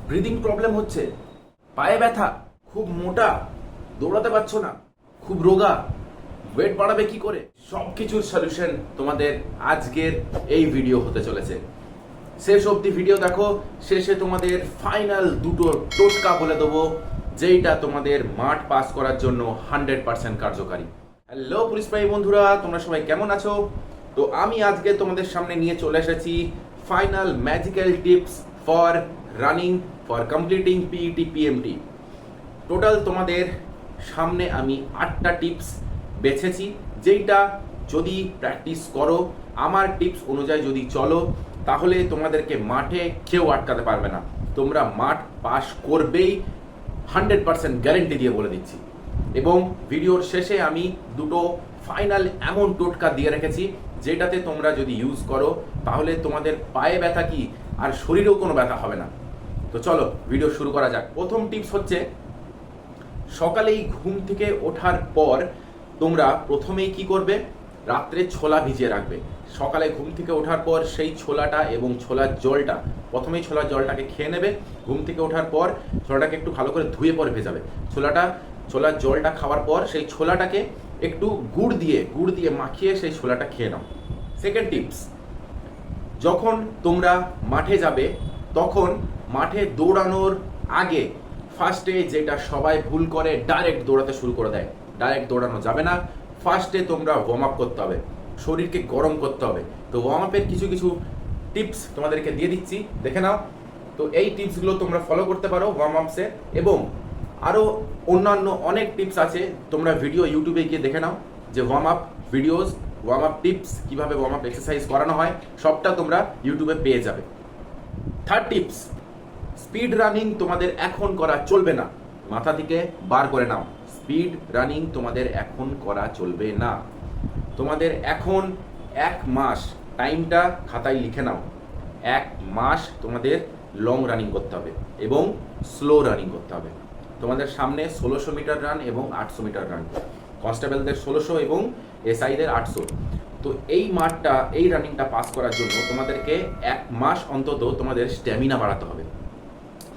Breathing problem হচ্ছে, পায়ে ব্যথা, খুব মোটা, দৌড়াতে পারছো না, খুব রোগা, ওয়েট বাড়াবে কি করে, সবকিছুর সলিউশন তোমাদের আজকের এই ভিডিও হতে চলেছে। শেষ অবধি ভিডিও দেখো, শেষে তোমাদের ফাইনাল দুটো টোটকা বলে দেবো যেইটা তোমাদের মাঠ পাস করার জন্য 100% কার্যকারী। হ্যালো পুলিশ ভাই বন্ধুরা, তোমরা সবাই কেমন আছো? তো আমি আজকে তোমাদের সামনে নিয়ে চলে এসেছি final magical tips for running for completing PET PMT. Total তোমাদের সামনে আমি 8টা টিপস বেছেছি, যেইটা যদি প্র্যাকটিস করো, আমার টিপস অনুযায়ী যদি চলো, তাহলে তোমাদেরকে মাঠে কেউ আটকাতে পারবে না। তোমরা মাঠ পাস করবেই, 100% গ্যারেন্টি দিয়ে বলে দিচ্ছি। এবং ভিডিওর শেষে আমি দুটো ফাইনাল এমন টোটকা দিয়ে রেখেছি যেটাতে তোমরা যদি ইউজ করো তাহলে তোমাদের পায়ে ব্যথা কি আর শরীরেও কোনো ব্যথা হবে না। তো চলো ভিডিও শুরু করা যাক। প্রথম টিপস হচ্ছে, সকালেই ঘুম থেকে ওঠার পর তোমরা প্রথমেই কি করবে, রাত্রে ছোলা ভিজিয়ে রাখবে। সকালে ঘুম থেকে ওঠার পর সেই ছোলাটা এবং ছোলার জলটা, প্রথমেই ছোলার জলটাকে খেয়ে নেবে। ঘুম থেকে ওঠার পর ছোলাটাকে একটু ভালো করে ধুয়ে পরে ভেজাবে। ছোলার জলটা খাওয়ার পর সেই ছোলাটাকে একটু গুড় দিয়ে মাখিয়ে সেই ছোলাটা খেয়ে নাও। সেকেন্ড টিপস, যখন তোমরা মাঠে যাবে তখন মাঠে দৌড়ানোর আগে ফার্স্টে যেটা সবাই ভুল করে, ডাইরেক্ট দৌড়াতে শুরু করে দেয়। ডাইরেক্ট দৌড়ানো যাবে না। ফার্স্টে তোমরা ওয়ার্ম আপ করতে হবে, শরীরকে গরম করতে হবে। তো ওয়ার্ম আপের কিছু টিপস তোমাদেরকে দিয়ে দিচ্ছি, দেখে নাও। তো এই টিপসগুলো তোমরা ফলো করতে পারো ওয়ার্ম আপসে, এবং আরও অন্যান্য অনেক টিপস আছে। তোমরা ভিডিও ইউটিউবে গিয়ে দেখে নাও যে warm up videos, warm up tips, কীভাবে ওয়ার্ম আপ এক্সারসাইজ করানো হয়, সবটা তোমরা ইউটিউবে পেয়ে যাবে। থার্ড টিপস, স্পিড রানিং তোমাদের এখন করা চলবে না। মাথা থেকে বার করে নাও, স্পিড রানিং তোমাদের এখন করা চলবে না। তোমাদের এখন 1 মাস, টাইমটা খাতায় লিখে নাও, 1 মাস তোমাদের লং রানিং করতে হবে এবং স্লো রানিং করতে হবে। তোমাদের সামনে 1600 মিটার রান এবং 800 মিটার রান, কনস্টেবলদের 1600 এবং এসআইদের 800। তো এই রানিংটা পাস করার জন্য তোমাদেরকে 1 মাস অন্তত তোমাদের স্ট্যামিনা বাড়াতে হবে।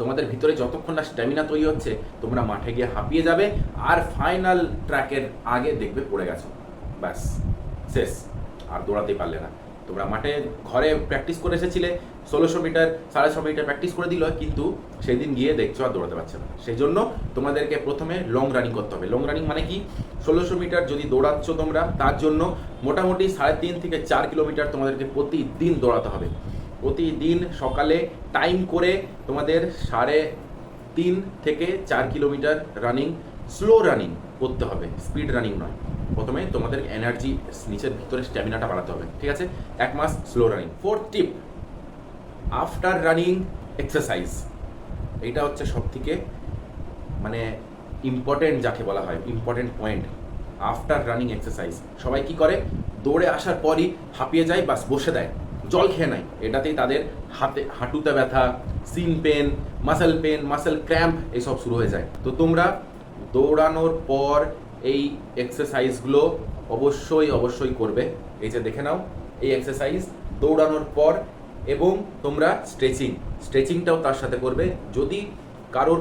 তোমাদের ভিতরে যতক্ষণ না স্ট্যামিনা তৈরি হচ্ছে, তোমরা মাঠে গিয়ে হাঁপিয়ে যাবে আর ফাইনাল ট্র্যাকের আগে দেখবে পড়ে গেছো, ব্যাস শেষ, আর দৌড়াতেই পারলে না। তোমরা মাঠে ঘরে প্র্যাকটিস করে এসেছিলে, 1600 মিটার 650 মিটার প্র্যাকটিস করে দিল, কিন্তু সেই দিন গিয়ে দেখছো আর দৌড়াতে পারছে না। সেই জন্য তোমাদেরকে প্রথমে লং রানিং করতে হবে। লং রানিং মানে কি, 1600 মিটার যদি দৌড়াচ্ছ তোমরা, তার জন্য মোটামুটি 3.5 থেকে 4 কিলোমিটার তোমাদেরকে প্রতিদিন দৌড়াতে হবে। প্রতিদিন সকালে টাইম করে তোমাদের 3.5 থেকে 4 কিলোমিটার রানিং, স্লো রানিং করতে হবে, স্পিড রানিং নয়। প্রথমে তোমাদের এনার্জি, নিচের ভিতরে স্ট্যামিনাটা বাড়াতে হবে, ঠিক আছে? 1 মাস স্লো রানিং। ফোর্থ টিপ, আফটার রানিং এক্সারসাইজ। এইটা হচ্ছে সবথেকে মানে ইম্পর্টেন্ট, যাকে বলা হয় important point. After running exercise সবাই কি করে, দৌড়ে আসার পরই হাঁপিয়ে যায়, বাস বসে দেয়, জল খেয়ে নেয়। এটাতেই তাদের হাঁটুতে ব্যথা, সিন পেন, মাসেল ক্র্যাম্প এইসব শুরু হয়ে যায়। তো তোমরা দৌড়ানোর পর এই এক্সারসাইজগুলো অবশ্যই করবে। এই যে দেখে নাও, এই এক্সারসাইজ দৌড়ানোর পর, এবং তোমরা স্ট্রেচিংটাও তার সাথে করবে। যদি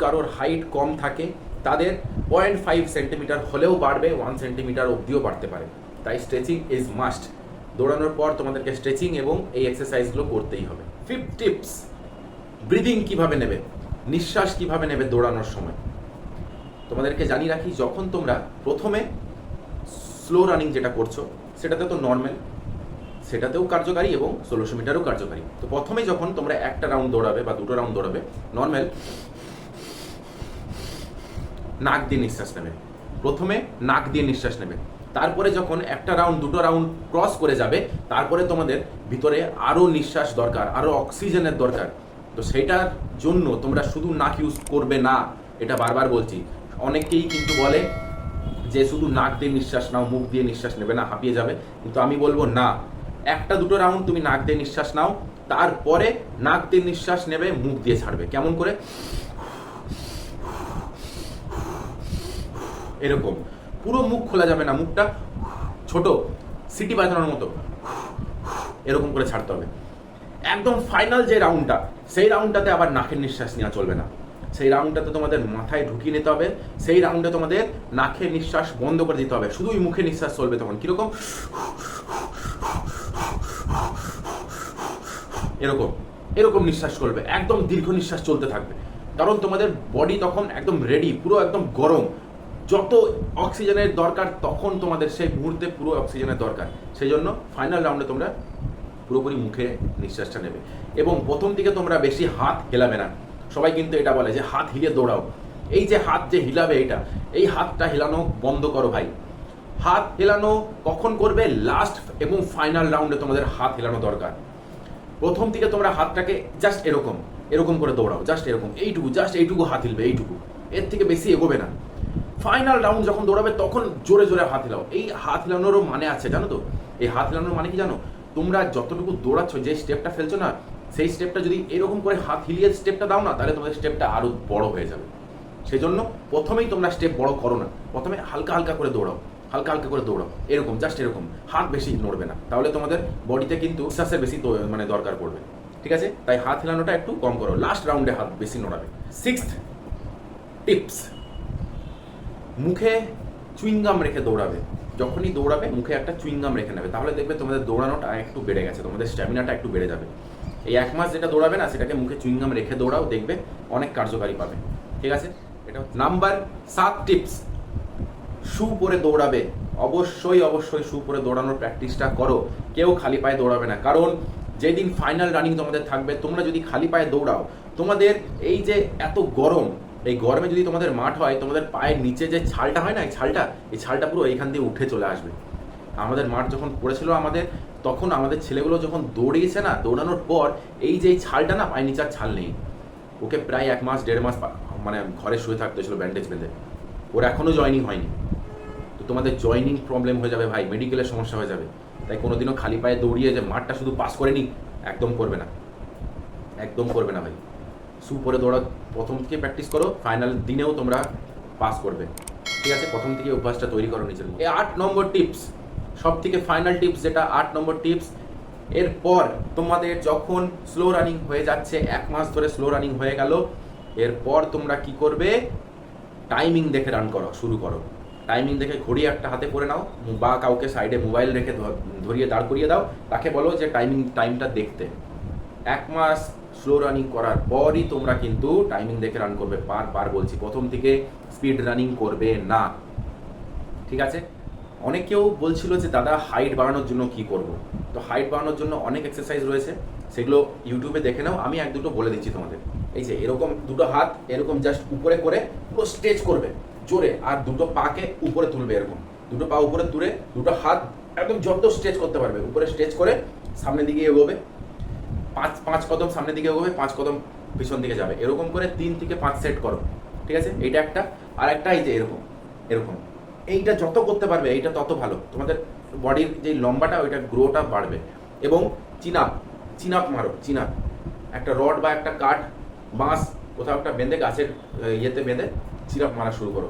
কারোর হাইট কম থাকে, তাদের 0.5 সেন্টিমিটার হলেও বাড়বে, 1 সেন্টিমিটার অবধিও বাড়তে পারে। তাই স্ট্রেচিং ইজ মাস্ট। দৌড়ানোর পর তোমাদেরকে স্ট্রেচিং এবং এই এক্সারসাইজগুলো করতেই হবে। ফিফথ টিপস, ব্রিদিং কিভাবে নেবে, নিঃশ্বাস কিভাবে নেবে দৌড়ানোর সময়। তোমাদেরকে জানিয়ে রাখি, যখন তোমরা প্রথমে স্লো রানিং যেটা করছো, সেটাতে তো নর্মাল, সেটাতেও কার্যকারী এবং 1600 মিটারও কার্যকারী। তো প্রথমে যখন তোমরা একটা রাউন্ড দৌড়াবে বা দুটো রাউন্ড দৌড়াবে, নর্মাল নাক দিয়ে নিঃশ্বাস নেবে। প্রথমে নাক দিয়ে নিঃশ্বাস নেবে, তারপরে যখন একটা রাউন্ড দুটো রাউন্ড ক্রস করে যাবে, তারপরে তোমাদের ভিতরে আরও নিঃশ্বাস দরকার, আরও অক্সিজেনের দরকার। তো সেইটার জন্য তোমরা শুধু নাক ইউজ করবে না, এটা বারবার বলছি। অনেকেই কিন্তু বলে যে শুধু নাক দিয়ে নিঃশ্বাস নাও, মুখ দিয়ে নিঃশ্বাস নেবে না, হাঁপিয়ে যাবে। কিন্তু আমি বলবো না, একটা দুটো রাউন্ড তুমি নাক দিয়ে নিঃশ্বাস নাও, তারপরে নাক দিয়ে নিঃশ্বাস নেবে, মুখ দিয়ে ছাড়বে। কেমন করে? এরকম, পুরো মুখ খোলা যাবে না, মুখটা ছোট, সিটি বাজানোর মতো এরকম করে ছাড়তে হবে। একদম ফাইনাল যে রাউন্ডটা, সেই রাউন্ডটাতে আবার নাকের নিঃশ্বাস নেওয়া চলবে না। সেই রাউন্ডটাতে তোমাদের মাথায় ঢুকিয়ে নিতে হবে। সেই রাউন্ডে তোমাদের নাকের নিঃশ্বাস বন্ধ করে দিতে হবে, শুধুই মুখে নিঃশ্বাস চলবে। তখন কিরকম, এরকম এরকম নিঃশ্বাস করবে, একদম দীর্ঘ নিঃশ্বাস চলতে থাকবে। কারণ তোমাদের বডি তখন একদম রেডি, পুরো একদম গরম। যত অক্সিজেনের দরকার তখন তোমাদের সেই মুহূর্তে পুরো অক্সিজেনের দরকার। সেই জন্য ফাইনাল রাউন্ডে তোমরা পুরোপুরি মুখে নিঃশ্বাসটা নেবে। এবং প্রথম দিকে তোমরা বেশি হাত হেলাবে না। সবাই কিন্তু এটা বলে যে হাত হিলিয়ে দৌড়াও। এই যে হাত যে হিলাবে, এই হাতটা হেলানো বন্ধ করো ভাই। হাত হেলানো কখন করবে? লাস্ট এবং ফাইনাল রাউন্ডে তোমাদের হাত হেলানো দরকার। প্রথম থেকে তোমরা হাতটাকে জাস্ট এরকম এরকম করে দৌড়াও, জাস্ট এরকম, জাস্ট এইটুকু হাত হিলবে, এইটুকু, এর থেকে বেশি এগোবে না। ফাইনাল রাউন্ড যখন দৌড়াবে তখন জোরে জোরে হাত হিলাও। এই হাত হিলানোরও মানে আছে, জানো তো? এই হাত হিলানোর মানে কি জানো? তোমরা যতটুকু দৌড়াচ্ছ, যে স্টেপটা ফেলছো না, সেই স্টেপটা যদি এরকম করে হাত হিলিয়ে স্টেপটা দাও না, তাহলে তোমাদের স্টেপটা আরো বড় হয়ে যাবে। সেই জন্য প্রথমেই তোমরা স্টেপ বড় করো না, প্রথমে হালকা হালকা করে দৌড়াও, হালকা হালকা করে দৌড়াও, এরকম, জাস্ট এরকম, হাত বেশি নড়বে না, তাহলে তোমাদের বডিতে কিন্তু শ্বাসের বেশি মানে দরকার পড়বে। ঠিক আছে? তাই হাত হিলানোটা একটু কম করো, লাস্ট রাউন্ডে হাত বেশি নড়াবে। 6th টিপস, মুখে চুইংগাম রেখে দৌড়াবে। যখনই দৌড়াবে মুখে একটা চুইংগাম রেখে নেবে, তাহলে দেখবে তোমাদের দৌড়ানোটা একটু বেড়ে গেছে, তোমাদের স্ট্যামিনাটা একটু বেড়ে যাবে। এই 1 মাস যেটা দৌড়াবে না, সেটাকে মুখে চুইংগাম রেখে দৌড়াও, দেখবে অনেক কার্যকারী পাবে। ঠিক আছে? এটা নাম্বার 7 টিপস, শু পরে দৌড়াবে। অবশ্যই অবশ্যই শু পরে দৌড়ানোর প্র্যাকটিসটা করো। কেউ খালি পায়ে দৌড়াবে না, কারণ যেদিন ফাইনাল রানিং তোমাদের থাকবে, তোমরা যদি খালি পায়ে দৌড়াও, তোমাদের এই যে এত গরম, এই গরমে যদি তোমাদের মাঠ হয়, তোমাদের পায়ের নিচে যে ছালটা হয় না, এই ছালটা পুরো এইখান দিয়ে উঠে চলে আসবে। আমাদের মাঠ যখন পড়েছিল তখন আমাদের ছেলেগুলো যখন দৌড়িয়েছে না, দৌড়ানোর পর এই যে ছালটা না, পায়ের নিচে ছাল নেই। ওকে প্রায় 1 মাস 1.5 মাস মানে ঘরে শুয়ে থাকতে ছিল ব্যান্ডেজ বেঁধে। ওর এখনো জয়েনিং হয়নি। তো তোমাদের জয়েনিং প্রবলেম হয়ে যাবে ভাই, মেডিকেলের সমস্যা হয়ে যাবে। তাই কোনোদিনও খালি পায়ে দৌড়িয়ে যে মাঠটা শুধু পাস করে নি, একদম করবে না, একদম করবে না ভাই। শু পরে দৌড়া প্রথম থেকে প্র্যাকটিস করো, ফাইনাল দিনেও তোমরা পাস করবে। ঠিক আছে? প্রথম থেকে অভ্যাসটা তৈরি করো নিজের মধ্যে। 8 নম্বর টিপস, সব থেকে ফাইনাল টিপস, যেটা 8 নম্বর টিপস। এরপর তোমাদের যখন স্লো রানিং হয়ে যাচ্ছে, 1 মাস ধরে স্লো রানিং হয়ে গেল, এরপর তোমরা কি করবে? টাইমিং দেখে রান করো, শুরু করো। টাইমিং দেখে ঘড়ি একটা হাতে করে নাও, বা কাউকে সাইডে মোবাইল রেখে ধরিয়ে দাঁড় করিয়ে দাও, তাকে বলো যে টাইমটা দেখতে। 1 মাস স্লো রানিং করার পরই তোমরা কিন্তু টাইমিং দেখে রান করবে। বার বলছি, প্রথম থেকে স্পিড রানিং করবে না। ঠিক আছে? অনেকেও বলছিল যে দাদা হাইট বাড়ানোর জন্য কি করব? তো হাইট বাড়ানোর জন্য অনেক এক্সারসাইজ রয়েছে, সেগুলো ইউটিউবে দেখে নাও। আমি 1-2টো বলে দিচ্ছি তোমাদের। এই যে এরকম দুটো হাত এরকম জাস্ট উপরে করে পুরো স্ট্রেচ করবে জোরে, আর দুটো পাকে উপরে তুলবে, এরকম দুটো পা উপরে তুলে দুটো হাত একদম যত স্ট্রেচ করতে পারবে উপরে স্ট্রেচ করে সামনের দিকে এগোবে। 5 কদম সামনের দিকে এগোবে, 5 কদম পিছন দিকে যাবে। এরকম করে 3 থেকে 5 সেট করো। ঠিক আছে? এইটা একটা। আর একটা এই যে এরকম এরকম, এইটা যত করতে পারবে এইটা তত ভালো। তোমাদের বডির যে লম্বাটা, ওইটা গ্রোটা বাড়বে। এবং চিন আপ মারো। চিন আপ, একটা রড বা একটা কাঠ, বাঁশ কোথাও একটা বেঁধে, গাছের ইয়েতে বেঁধে চিন আপ মারা শুরু করো।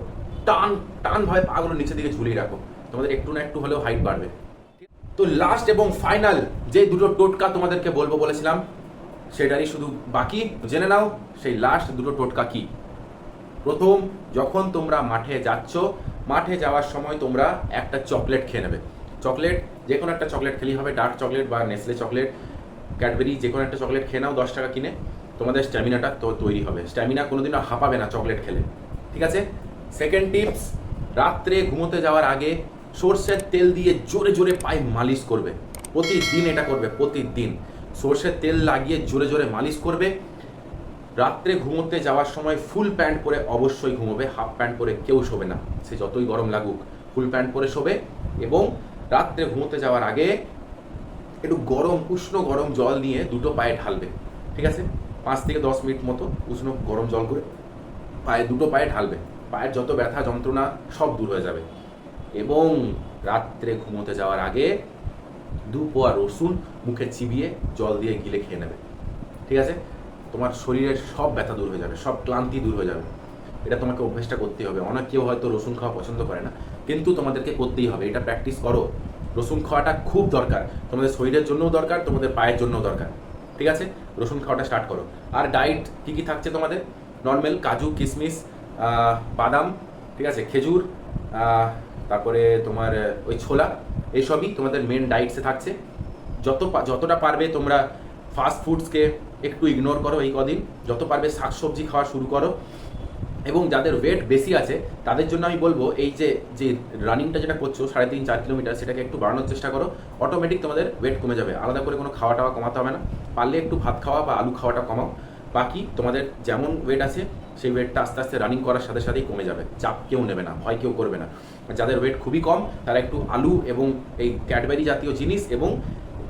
টান ভাবে পাগুলো নিচের দিকে ঝুলিয়ে রাখো, তোমাদের একটু না একটু হলেও হাইট বাড়বে। তো লাস্ট এবং ফাইনাল যে দুটো টোটকা তোমাদেরকে বলবো বলেছিলাম, সেটারই শুধু বাকি। জেনে নাও সেই লাস্ট দুটো টোটকা কি। প্রথম, যখন তোমরা মাঠে যাচ্ছ, মাঠে যাওয়ার সময় তোমরা একটা চকলেট খেয়ে নেবে। চকলেট, যে কোনো একটা চকলেট খেলেই হবে, ডার্ক চকলেট বা নেসলে চকলেট, ক্যাডবেরি, যে কোনো একটা চকলেট খেয়ে নাও 10 টাকা কিনে। তোমাদের স্ট্যামিনাটা তো তৈরি হবে। স্ট্যামিনা কোনোদিনও হাঁপাবে না চকলেট খেলে। ঠিক আছে? সেকেন্ড টিপস, রাত্রে ঘুমোতে যাওয়ার আগে সর্ষের তেল দিয়ে জোরে জোরে পায়ে মালিশ করবে। প্রতিদিন এটা করবে, প্রতিদিন সর্ষের তেল লাগিয়ে জোরে জোরে মালিশ করবে। রাত্রে ঘুমোতে যাওয়ার সময় ফুল প্যান্ট পরে অবশ্যই ঘুমোবে, হাফ প্যান্ট পরে কেউ শোবে না, সে যতই গরম লাগুক, ফুল প্যান্ট পরে শোবে। এবং রাত্রে ঘুমোতে যাওয়ার আগে একটু উষ্ণ গরম জল নিয়ে দুটো পায়ে ঢালবে। ঠিক আছে? 5 থেকে 10 মিনিট মতো উষ্ণ গরম জল করে দুটো পায়ে ঢালবে। পায়ের যত ব্যথা যন্ত্রণা সব দূর হয়ে যাবে। এবং রাত্রে ঘুমোতে যাওয়ার আগে 2 পোয়া রসুন মুখে চিবিয়ে জল দিয়ে গিলে খেয়ে নেবে। ঠিক আছে? তোমার শরীরের সব ব্যথা দূর হয়ে যাবে, সব ক্লান্তি দূর হয়ে যাবে। এটা তোমাকে অভ্যেসটা করতেই হবে। অনেক কেউ হয়তো রসুন খাওয়া পছন্দ করে না, কিন্তু তোমাদেরকে করতেই হবে। এটা প্র্যাকটিস করো। রসুন খাওয়াটা খুব দরকার, তোমাদের শরীরের জন্যও দরকার, তোমাদের পায়ের জন্যও দরকার। ঠিক ঠিক আছে, রসুন খাওয়াটা স্টার্ট করো। আর ডায়েট কী কী থাকছে তোমাদের? নর্মাল কাজু, কিশমিশ, বাদাম, ঠিক আছে, খেজুর, তারপরে তোমার ওই ছোলা, এইসবই তোমাদের মেন ডায়েটসে থাকছে। যতটা পারবে তোমরা ফাস্ট ফুডসকে একটু ইগনোর করো এই কদিন, যত পারবে শাকসবজি খাওয়া শুরু করো। এবং যাদের ওয়েট বেশি আছে তাদের জন্য আমি বলবো এই যে রানিংটা যেটা করছো 3.5-4 কিলোমিটার, সেটাকে একটু বাড়ানোর চেষ্টা করো। অটোমেটিক তোমাদের ওয়েট কমে যাবে, আলাদা করে কোনো খাওয়া টাওয়া কমাতে হবে না। পারলে একটু ভাত খাওয়া বা আলু খাওয়াটা কমাও, বাকি তোমাদের যেমন ওয়েট আছে সেই ওয়েটটা আস্তে আস্তে রানিং করার সাথে সাথেই কমে যাবে। চাপ কেউ নেবে না, ভয় কেউ করবে না। যাদের ওয়েট খুবই কম তারা একটু আলু এবং এই ক্যাডবেরি জাতীয় জিনিস এবং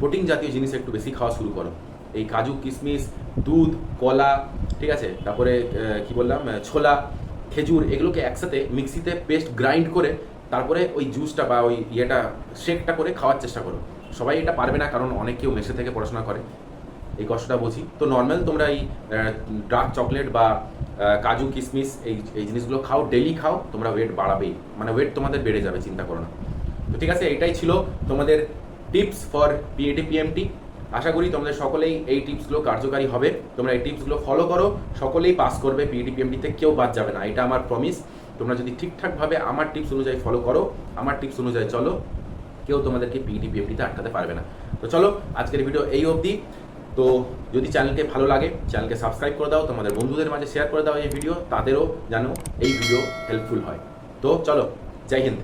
প্রোটিন জাতীয় জিনিস একটু বেশি খাওয়া শুরু করো। এই কাজু, কিশমিশ, দুধ, কলা, ঠিক আছে, তারপরে কি বললাম, ছোলা, খেজুর, এগুলোকে একসাথে মিক্সিতে পেস্ট গ্রাইন্ড করে তারপরে ওই জুসটা বা ওই শেকটা করে খাওয়ার চেষ্টা করো। সবাই এটা পারবে না, কারণ অনেক কেউ মেসে থেকে পড়াশোনা করে, এই কষ্টটা বুঝি। তো নর্মাল তোমরা এই ডার্ক চকলেট বা কাজু, কিশমিশ এই জিনিসগুলো খাও, ডেইলি খাও, তোমরা ওয়েট বাড়াবেই, মানে ওয়েট তোমাদের বেড়ে যাবে, চিন্তা করো না। তো ঠিক আছে, এটাই ছিল তোমাদের টিপস ফর পিএটি পিএমটি। আশা করি তোমাদের সকলেই এই টিপসগুলো কার্যকারী হবে। তোমরা এই টিপসগুলো ফলো করো, সকলেই পাস করবে পিএটি পিএমটিতে, কেউ বাদ যাবে না, এটা আমার প্রমিস। তোমরা যদি ঠিকঠাকভাবে আমার টিপস অনুযায়ী ফলো করো, আমার টিপস অনুযায়ী চলো, কেউ তোমাদেরকে পিএটি পিএমটিতে আটকাতে পারবে না। তো চলো, আজকের ভিডিও এই অবধি। তো যদি চ্যানেলকে ভালো লাগে চ্যানেলকে সাবস্ক্রাইব করে দাও, তোমাদের বন্ধুদের মাঝে শেয়ার করে দাও এই ভিডিও, তাদেরও যেন এই ভিডিও হেল্পফুল হয়। তো চলো, জয় হিন্দ।